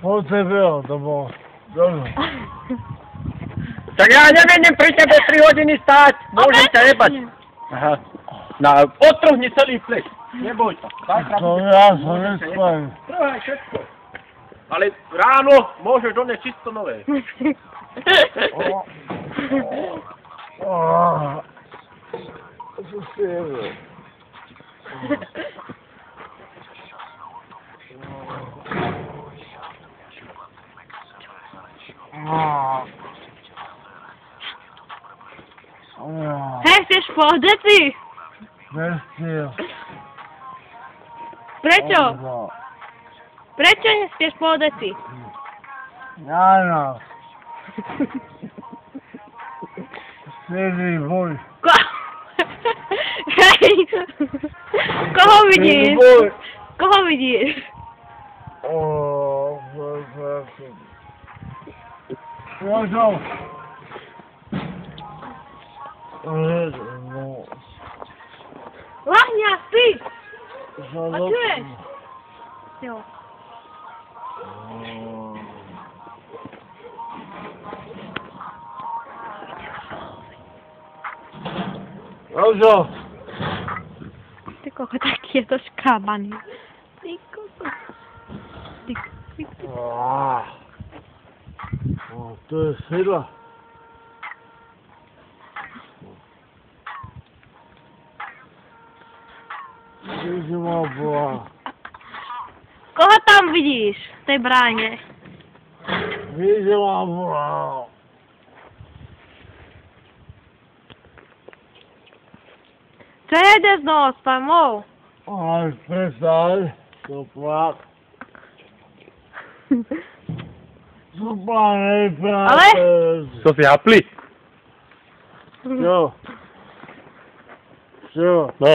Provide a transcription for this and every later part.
Po tebe, to bolo. Dobre. Tak ja nevedem pri tebe 3 hodiny stáť, môžem ťa jebať. Aha. Odtrhni celý ples, neboj sa. To ja som nespavil. Trhaj všetko. Ale ráno môžeš donieť čisto nové. Co si jebe? Hej, chceš po deci? Nestiel. Prečo? Prečo nespíš po deci? Áno. Sedí boj. Hej! Koho vidíš? Koho vidíš? Jožo. Lahňa, spí! A čuješ? Jo. Jožo. Ty koko, taký je to škábaný. Ty koko. Ty koko. To je sila. Vidíš ma bola. Koho tam vidíš v tej bráne? Vidíš ma bola. Čo jede z noho s pamou? Aj prestaň, to plak. To plak nejprávne. Ale? To si hapli? Čo? Čo? No.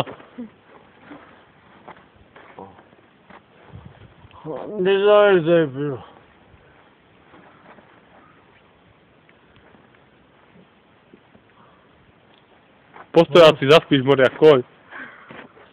Nedaj debil. Postoj, si zaspíš moria koň.